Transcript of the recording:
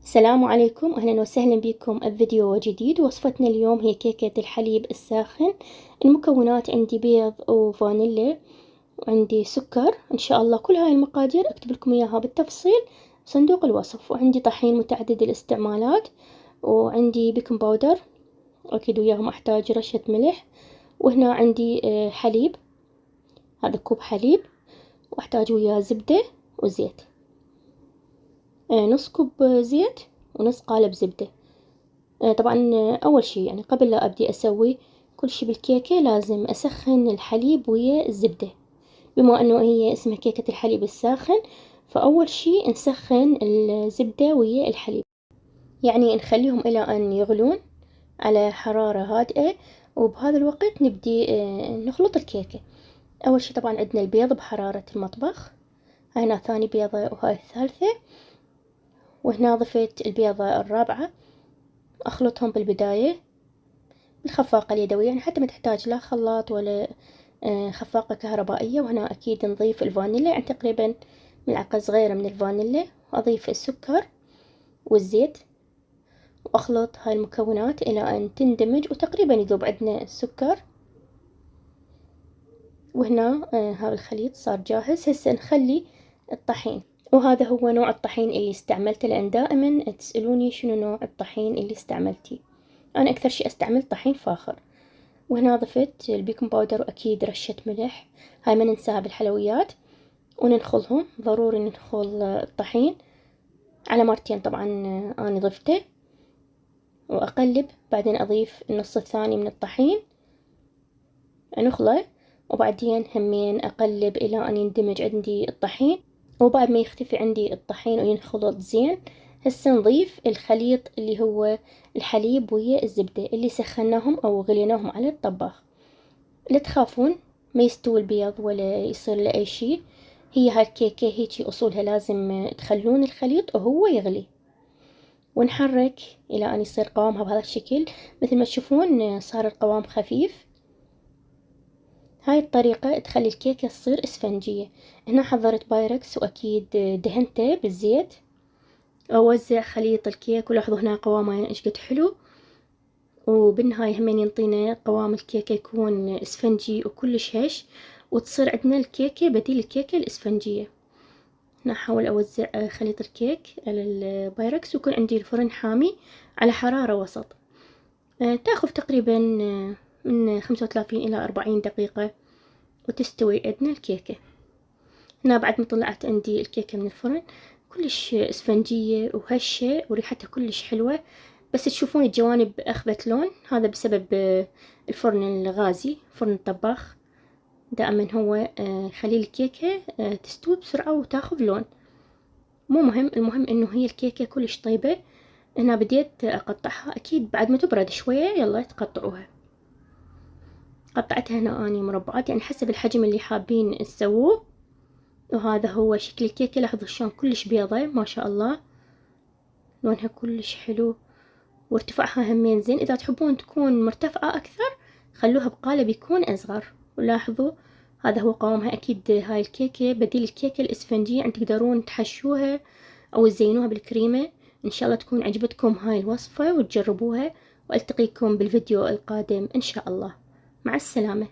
السلام عليكم، أهلا وسهلا بكم بفيديو جديد. وصفتنا اليوم هي كيكة الحليب الساخن. المكونات عندي بيض وفانيليا وعندي سكر. إن شاء الله كل هاي المقادير أكتب لكم إياها بالتفصيل بصندوق الوصف. وعندي طحين متعدد الاستعمالات، وعندي بيكنج باودر، أكيد وياهم أحتاج رشة ملح. وهنا عندي حليب، هذا كوب حليب، وأحتاج وياه زبدة وزيت، نص كوب زيت ونص قالب زبدة. طبعا أول شي يعني قبل لا أبدي أسوي كل شي بالكيكة لازم أسخن الحليب ويا الزبدة. بما أنه هي اسمها كيكة الحليب الساخن، فأول شي نسخن الزبدة ويا الحليب، يعني نخليهم إلى أن يغلون على حرارة هادئة. وبهذا الوقت نبدي نخلط الكيكة. أول شي طبعا عندنا البيض بحرارة المطبخ، هنا ثاني بيضة وهاي الثالثة، وهنا ضفت البيضة الرابعة. أخلطهم بالبداية بالخفاقة اليدوية، يعني حتى ما تحتاج لا خلاط ولا خفاقة كهربائية. وهنا أكيد نضيف الفانيليا، يعني تقريبا ملعقة صغيرة من الفانيليا، وأضيف السكر والزيت، وأخلط هاي المكونات إلى أن تندمج وتقريبا يذوب عندنا السكر. وهنا هذا الخليط صار جاهز. هسه نخلي الطحين، وهذا هو نوع الطحين اللي استعملته، لأن دائما تسألوني شنو نوع الطحين اللي استعملتيه. أنا أكثر شي أستعمل طحين فاخر. وهنا ضفت البيكنج باودر وأكيد رشة ملح، هاي ما ننساها بالحلويات. وننخلهم، ضروري ننخل الطحين على مرتين طبعا. أنا ضفته وأقلب، بعدين أضيف النص الثاني من الطحين نخله، وبعدين همين أقلب إلى أن يندمج عندي الطحين. وبعد ما يختفي عندي الطحين وينخلط زين، هسه نضيف الخليط اللي هو الحليب ويا الزبدة اللي سخناهم أو غليناهم على الطباخ. لا تخافون ما يستوي البيض ولا يصير له أي شي، هي هالكيكة هيجي أصولها لازم تخلون الخليط وهو يغلي. ونحرك إلى أن يصير قوامها بهذا الشكل. مثل ما تشوفون صار القوام خفيف. هاي الطريقة تخلي الكيكة تصير اسفنجية. هنا حضرت بايركس وأكيد دهنته بالزيت. أوزع خليط الكيك، ولاحظوا هنا قوامه إيش قد حلو. وبالنهاية همين ينطينا قوام الكيكة يكون اسفنجي وكلش هش، وتصير عندنا الكيكة بديل الكيكة الاسفنجية. هنا أحاول أوزع خليط الكيك على البايركس، ويكون عندي الفرن حامي على حرارة وسط. تاخذ تقريبا من 35 إلى 40 دقيقة وتستوي عندنا الكيكة. هنا بعد ما طلعت عندي الكيكة من الفرن كلش اسفنجية وهشة وريحتها كلش حلوة، بس تشوفون الجوانب أخذت لون، هذا بسبب الفرن الغازي، فرن الطباخ دائما هو يخلي الكيكة تستوي بسرعة وتاخذ لون. مو مهم، المهم انه هي الكيكة كلش طيبة. هنا بديت اقطعها، اكيد بعد ما تبرد شوية يلا تقطعوها. قطعتها هنا اني مربعات، يعني حسب الحجم اللي حابين تسووه. وهذا هو شكل الكيكة، لاحظوا شلون كلش بيضة ما شاء الله، لونها كلش حلو، وارتفاعها همين زين. اذا تحبون تكون مرتفعة اكثر خلوها بقالب يكون اصغر. ولاحظوا هذا هو قوامها. اكيد هاي الكيكة بديل الكيكة الاسفنجية، يعني تقدرون تحشوها او تزينوها بالكريمة. ان شاء الله تكون عجبتكم هاي الوصفة وتجربوها، والتقيكم بالفيديو القادم ان شاء الله. مع السلامة.